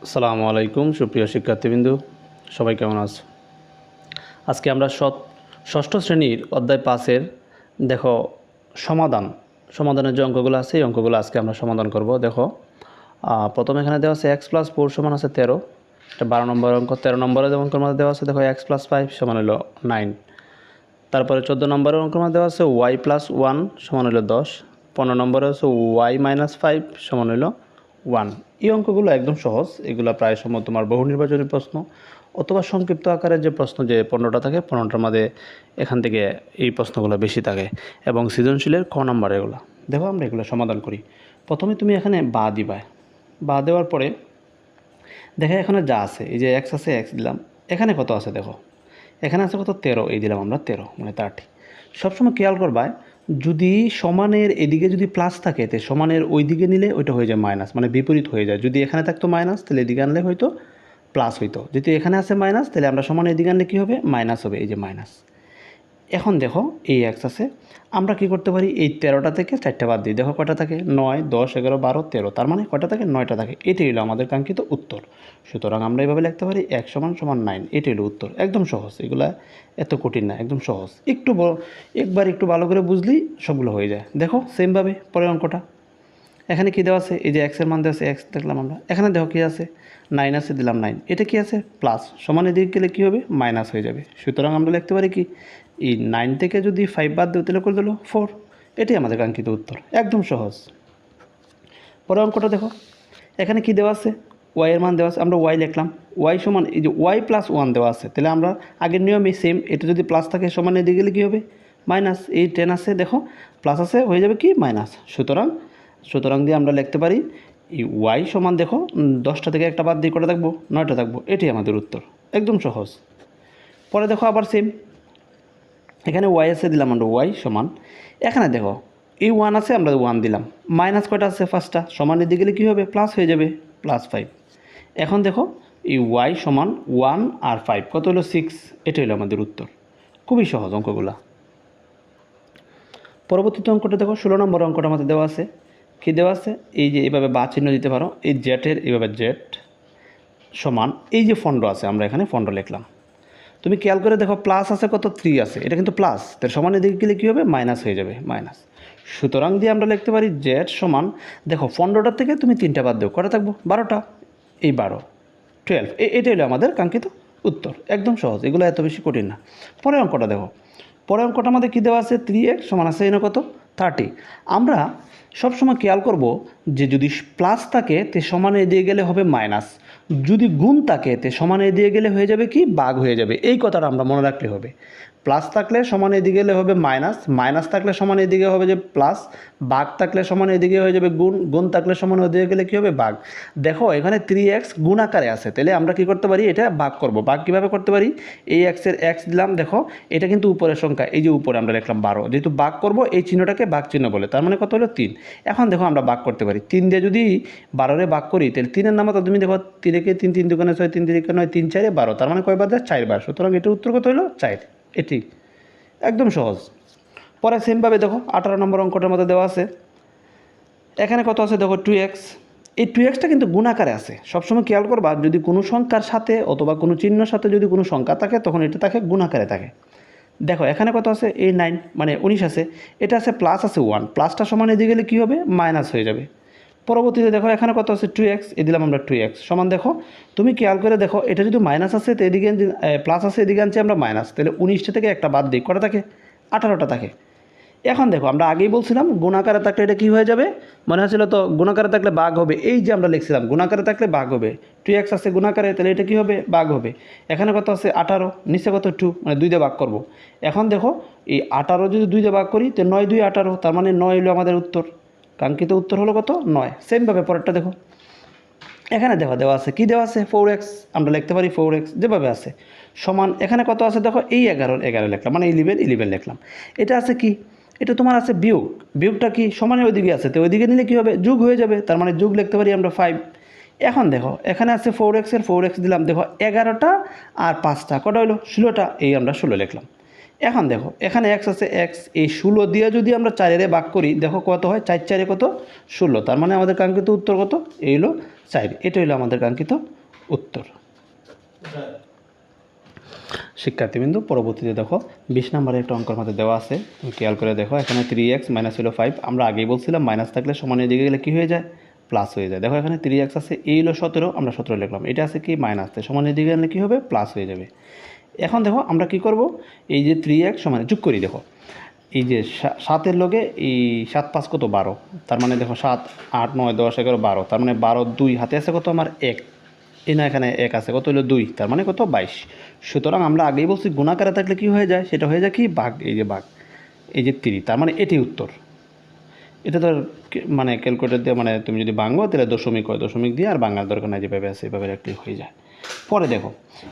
আসসালামু আলাইকুম সুপ্রিয় শিক্ষার্থীবৃন্দু, সবাই কেমন আছো? আজকে আমরা ষষ্ঠ শ্রেণীর অধ্যায় 5-এর দেখো সমাধানের যে অঙ্কগুলো আছে এই অঙ্কগুলো আজকে আমরা সমাধান করব। দেখো প্রথমে এখানে দেওয়া আছে x+4 সমান আছে 13, এটা 12 নম্বর অঙ্ক। 13 নম্বরের অঙ্কের মধ্যে দেওয়া আছে দেখো x+5 সমান হলো 9। তারপরে 14 নম্বরের অঙ্কের মধ্যে দেওয়া আছে y+1 সমান হলো 10। 15 নম্বরে আছে y-5 সমান হলো 1। এই অঙ্কগুলো একদম সহজ, এগুলো প্রায় সময় তোমার বহু নির্বাচনী প্রশ্ন অথবা সংক্ষিপ্ত আকারের যে প্রশ্ন যে 15টা থাকে 15টার মধ্যে এখান থেকে এই প্রশ্নগুলো বেশি থাকে এবং সৃজনশীলের ক নম্বর এগুলো। দেখো আমরা এগুলো সমাধান করি। প্রথমে তুমি এখানে বা দিবা, বা দেওয়ার পরে দেখো এখানে যা আছে, এই যে x আছে x দিলাম, এখানে কত আছে দেখো, এখানে আছে কত 13, এই দিলাম আমরা 13 মানে 30। সবসময় খেয়াল করবা যদি সমানের এদিকে যদি প্লাস থাকে তো সমানের ওই দিকে নিলে ওইটা হয়ে যায় মাইনাস, মানে বিপরীত হয়ে যায়। যদি এখানে থাকতো মাইনাস তাহলে এদিকে আনলে হয়তো প্লাস হইতো, যদি এখানে আছে মাইনাস তাহলে আমরা সমান এদিকে আনলে কী হবে, মাইনাস হবে, এই যে মাইনাস। এখন দেখো এই x আছে, আমরা কি করতে পারি, এই 13টা থেকে 4টা বাদ দিই। দেখো কটা থাকে, 9, 10, 11, 12, 13, তার মানে কটা থাকে, 9টা থাকে। এটাই হলো আমাদের কাঙ্ক্ষিত উত্তর। সুতরাং আমরা এইভাবে লিখতে পারি x = 9। এটাই হলো উত্তর, একদম সহজ, এগুলা এত কঠিন না, একদম সহজ। একবার একটু ভালো করে বুঝলেই সবগুলো হয়ে যায়। দেখো সেমভাবে পরের অঙ্কটা, এখানে কী দেওয়া আছে, এই যে x এর মান দেওয়া আছে x দেখলাম আমরা, এখানে দেখো কী আছে 9 আছে, দিলাম 9। এটা কি আছে প্লাস, সমান এদিকে গেলে কী হবে, মাইনাস হয়ে যাবে। সুতরাং আমরা লিখতে পারি কি, এই 9 থেকে যদি 5 বাদ দিই তাহলে করে দিল 4। এটাই আমাদের কাঙ্ক্ষিত উত্তর, একদম সহজ। পরের অঙ্কটা দেখো, এখানে কি দেওয়া আছে, y এর মান দেওয়া আছে, আমরা y লিখলাম। y সমান এই যে y+1 দেওয়া আছে, তাহলে আমরা আগের নিয়মে সেম, এটা যদি প্লাস থাকে সমান এদিকে গেলে কী হবে, মাইনাস। এই 10 আছে দেখো, প্লাস আছে, হয়ে যাবে কি মাইনাস। সুতরাং দিয়ে আমরা লিখতে পারি এই y সমান দেখো 10টা থেকে একটা বাদ দিয়ে কটা থাকবো, 9টা থাকবো। এটাই আমাদের উত্তর, একদম সহজ। পরে দেখো আবার সেম, এখানে y আছে, দিলাম আমরা y সমান, এখানে দেখো এই 1 আছে, আমরা 1 দিলাম, মাইনাস কয়টা আছে, ফার্স্টটা, সমানের দিকে গেলে কী হবে, প্লাস হয়ে যাবে, +5। এখন দেখো এই y সমান 1 আর 5 কত হলো 6। এটা হলো আমাদের উত্তর, খুবই সহজ অঙ্কগুলা। পরবর্তীতে অঙ্কটা দেখো, 16 নম্বর অঙ্কটা আমাদের দেওয়া আছে। কী দেওয়া আছে, এই যে এইভাবে বা চিহ্ন দিতে পারো, এই জেটের এইভাবে জেট সমান, এই যে ফন্ড আছে, আমরা এখানে ফন্ড লিখলাম। তুমি খেয়াল করে দেখো প্লাস আছে কত, 3 আছে, এটা কিন্তু প্লাস, তার সমানের দিকে গেলে কী হবে, মাইনাস হয়ে যাবে, মাইনাস। সুতরাং দিয়ে আমরা লিখতে পারি জেড সমান, দেখো 15টার থেকে তুমি 3টা বাদ দেও, কটা থাকবো, 12টা, এই 12, 12। এটাই হলো আমাদের কাঙ্ক্ষিত উত্তর, একদম সহজ, এগুলো এত বেশি কঠিন না। পরের অঙ্কটা দেখো, পরের অঙ্কটা আমাদের কী দেওয়া আছে, 3x সমান আছে এনে কত, 30। আমরা সবসময় খেয়াল করব যে যদি প্লাস থাকে তে সমানে দিয়ে গেলে হবে মাইনাস, যদি গুণ থাকে তে সমানে দিয়ে গেলে হয়ে যাবে কি, ভাগ হয়ে যাবে। এই কথাটা আমরা মনে রাখলে হবে, প্লাস থাকলে সমান এদিকে গেলে হবে মাইনাস, মাইনাস থাকলে সমান এদিকে হবে যে প্লাস, ভাগ থাকলে সমান এদিকে হয়ে যাবে গুণ, গুণ থাকলে সমান ওদিকে গেলে কী হবে, ভাগ। দেখো এখানে 3x গুণ আকারে আছে, তাহলে আমরা কী করতে পারি, এটা ভাগ করব। ভাগ কীভাবে করতে পারি, এই এক্সের x দিলাম, দেখো এটা কিন্তু উপরের সংখ্যা, এই যে উপরে আমরা লিখলাম 12, যেহেতু ভাগ করব এই চিহ্নটাকে ভাগ চিহ্ন বলে, তার মানে কত হলো 3। এখন দেখো আমরা ভাগ করতে পারি, 3 দিয়ে যদি 12-রে ভাগ করি তাহলে 3-এর নামে তো তুমি দেখো 3-কে 3, 3 দুগুণে 6, 3 3 9, 3 4 12, তার মানে কয়বার দেয়, 4বার। সুতরাং এটার উত্তর কত হলো, 4। এটি একদম সহজ। পরে সেমভাবে দেখো 18 নম্বর অঙ্কটার মধ্যে দেওয়া আছে, এখানে কত আছে দেখো 2x। এই 2xটা কিন্তু গুণ আকারে আছে, সবসময় খেয়াল করবা যদি কোনো সংখ্যার সাথে অথবা কোনো চিহ্নের সাথে যদি কোনো সংখ্যা থাকে তখন এটা থাকে গুণ আকারে থাকে। দেখো এখানে কত আছে, এই 9 মানে 19 আছে, এটা আছে প্লাস আছে 1, প্লাসটা সমান এদিকে গেলে কী হবে, মাইনাস হয়ে যাবে। পরবর্তীতে দেখো এখানে কত আছে 2x, এ দিলাম আমরা 2x সমান, দেখো তুমি খেয়াল করে দেখো এটা যদি মাইনাস আছে তো এদিকে প্লাস আছে, এদিকে আনছি আমরা মাইনাস, তাহলে 19টা থেকে একটা বাদ দিই, কটা থাকে, 18টা থাকে। এখন দেখো আমরা আগেই বলছিলাম গুণাকারে থাকলে এটা কী হয়ে যাবে, মনে হচ্ছিল তো গুণাকারে থাকলে ভাগ হবে, এই যে আমরা লিখছিলাম গুণাকারে থাকলে ভাগ হবে, 2x আছে গুণাকারে, তাহলে এটা কী হবে, ভাগ হবে। এখানে কত আছে 18, নিচে কত 2, মানে 2 দিয়ে ভাগ করব। এখন দেখো এই 18 যদি 2 দিয়ে ভাগ করি তো 9 2 18, তার মানে 9 হলো আমাদের উত্তর, কাঙ্ক্ষিত উত্তর হলো কত, 9। সেমভাবে পরেরটা দেখো, এখানে দেখো দেওয়া আছে, কী দেওয়া আছে 4x, আমরা লিখতে পারি 4x যেভাবে আছে সমান, এখানে কত আছে দেখো, এই 11 লিখলাম, মানে 11 লিখলাম। এটা আছে কি, এটা তোমার আছে বিয়োগ, বিয়োগটা কি সমানের ওইদিকে আছে, তো ওইদিকে নিলে কী হবে, যোগ হয়ে যাবে, তার মানে যোগ লিখতে পারি আমরা 5। এখন দেখো এখানে আছে 4x দিলাম, দেখো 11টা আর 5টা কটা হলো 16টা, এই আমরা 16 লিখলাম। এখন দেখো এখানে এক্স আছে, এক্স এই 16 দিয়ে যদি আমরা 4 ভাগ করি, দেখো কত হয়, 4 4 কত 16, তার মানে আমাদের কাঙ্ক্ষিত উত্তর কত, এই হলো 4, এটা হলো আমাদের কাঙ্ক্ষিত উত্তর। শিক্ষার্থীবৃন্দ পরবর্তীতে দেখো 20 নম্বরে একটা অঙ্কের মধ্যে দেওয়া আছে, তুমি খেয়াল করে দেখো এখানে 3x মাইনাস হলো 5, আমরা আগেই বলছিলাম মাইনাস থাকলে সমানের দিকে গেলে কী হয়ে যায়, প্লাস হয়ে যায়। দেখো এখানে 3x আছে, এই হলো 17, আমরা 17 লিখলাম, এটা আছে কি মাইনাস, সমানের দিকে গেলে কী হবে, প্লাস হয়ে যাবে। এখন দেখো আমরা কি করব, এই যে 3x সমানে যোগ করি, দেখো এই যে 7-এর লগে এই 7 5 কত 12, তার মানে দেখো 7 8 9 10 11 12, তার মানে 12 2 হাতে আছে কত আমার 1, এই না এখানে 1 আছে, কত হলো 2, তার মানে কত 22। সুতরাং আমরা আগেই বলছি গুণাকারে থাকলে কি হয়ে যায়, সেটা হয়ে যায় কি ভাগ, এই যে ভাগ, এই যে 3, তার মানে এটি উত্তর। এটা তো মানে ক্যালকুলেটর দিয়ে মানে তুমি যদি ভাঙবো তাহলে দশমিক হয়, দশমিক দিয়ে আর ভাঙার দরকার নাই, যেভাবে আছে এভাবে রাখলে হয়ে যায়। পরে দেখো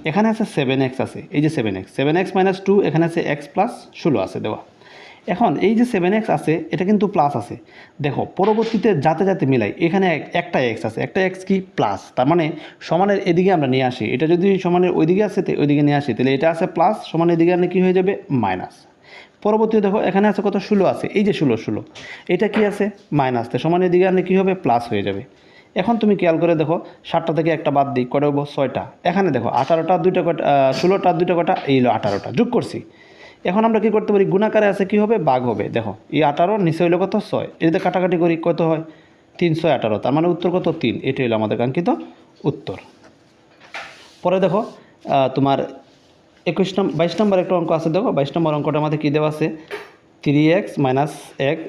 এখানে আছে 7x আছে, এই যে 7x মাইনাস 2, এখানে আছে x প্লাস 16 আছে দেওয়া। এখন এই যে 7x আছে এটা কিন্তু প্লাস আছে, দেখো পরবর্তীতে যাতে যাতে মিলাই, এখানে একটা x আছে, একটা x কি প্লাস, তার মানে সমানের এদিকে আমরা নিয়ে আসি, এটা যদি সমানের ওইদিকে আছে তো ওইদিকে নিয়ে আসি, তাহলে এটা আছে প্লাস, সমানের দিকে আনলে কী হয়ে যাবে মাইনাস। পরবর্তীতে দেখো এখানে আছে কত 16 আছে, এই যে 16 এটা কি আছে মাইনাস, তো সমানের দিকে আনলে কী হবে প্লাস হয়ে যাবে। এখন তুমি খেয়াল করে দেখো 7টা থেকে একটা বাদ দিই, কটা হবো 6টা, এখানে দেখো 18টা 2টা কটা 16টা 2টা কটা, এই হলো 18টা যোগ করছি। এখন আমরা কী করতে পারি, গুণাকারে আছে কী হবে ভাগ হবে, দেখো এই 18 নিচে হইলো কত 6, এটাতে কাটাকাটি করি কত হয় 3 6 18, তার মানে উত্তর কত 3, এটা হলো আমাদের কাঙ্ক্ষিত উত্তর। পরে দেখো তোমার 22 নম্বর একটা অঙ্ক আছে, দেখো 22 নম্বর অঙ্কটা আমাদের কী দেওয়া আছে, 3x মাইনাস 1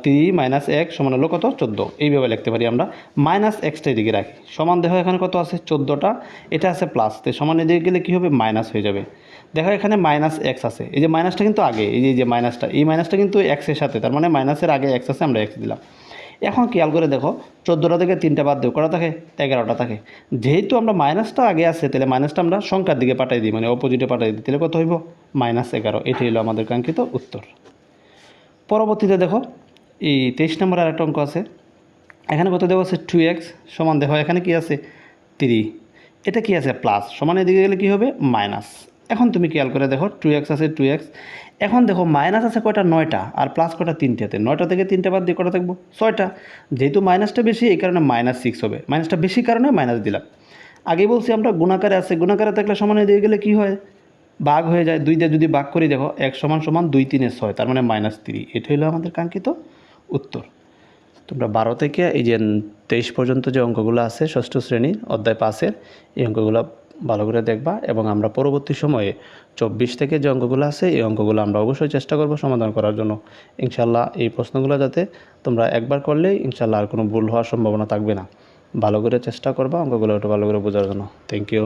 3 মাইনাস 1 সমান হলো কত 14, এইভাবে লিখতে পারি আমরা, মাইনাস এক্সটা এদিকে রাখি, সমান দেখো এখানে কত আছে 14টা, এটা আছে প্লাস, তো সমান এদিকে গেলে কী হবে মাইনাস হয়ে যাবে। দেখো এখানে মাইনাস এক্স আছে, এই যে মাইনাসটা কিন্তু আগে, এই যে মাইনাসটা, এই মাইনাসটা কিন্তু এক্সের সাথে, তার মানে মাইনাসের আগে এক্স আছে, আমরা এক্স দিলাম। এখন খেয়াল করে দেখো 14টা থেকে 3টা বাদ দেবো, কটা থাকে 11টা থাকে, যেহেতু আমরা মাইনাসটা আগে আছে তাহলে মাইনাসটা আমরা সংখ্যার দিকে পাঠাই দিই, মানে অপোজিটে পাঠাই দিই, তাহলে কত হইব -11, এটি হলো আমাদের কাঙ্ক্ষিত উত্তর। পরবর্তীতে দেখো এই 23 নম্বর আরেকটা অঙ্ক আছে, এখানে কত দেওয়া আছে 2x সমান, দেখো এখানে কি আছে 3, এটা কি আছে প্লাস, সমান এদিকে গেলে কী হবে মাইনাস। এখন তুমি খেয়াল করে দেখো 2x আছে 2x, এখন দেখো মাইনাস আছে কয়টা 9টা, আর প্লাস কয়টা 3টাতে, 9টা থেকে 3টা বাদ দিয়ে কটা থাকবো 6টা, যেহেতু মাইনাসটা বেশি এই কারণে -6 হবে, মাইনাসটা বেশি কারণে মাইনাস দিলাম। আগে বলছি আমরা গুণাকারে আছে, গুণাকারে থাকলে সমান এদিকে গেলে কী হয় ভাগ হয়ে যায়, 2 দিয়ে যদি ভাগ করি দেখো 1 সমান সমান 2 3 6, তার মানে -3, এটা হলো আমাদের কাঙ্ক্ষিত উত্তর। তোমরা 12 থেকে এই যে 23 পর্যন্ত যে অঙ্কগুলো আছে ষষ্ঠ শ্রেণীর অধ্যায় 5-এর, এই অঙ্কগুলো ভালো করে দেখবা, এবং আমরা পরবর্তী সময়ে 24 থেকে যে অঙ্কগুলো আছে এই অঙ্কগুলো আমরা অবশ্যই চেষ্টা করব সমাধান করার জন্য। ইনশাল্লাহ এই প্রশ্নগুলো যাতে তোমরা একবার করলেই ইনশাল্লাহ আর কোনো ভুল হওয়ার সম্ভাবনা থাকবে না। ভালো করে চেষ্টা করবা অঙ্কগুলো একটু ভালো করে বোঝার জন্য। Thank you.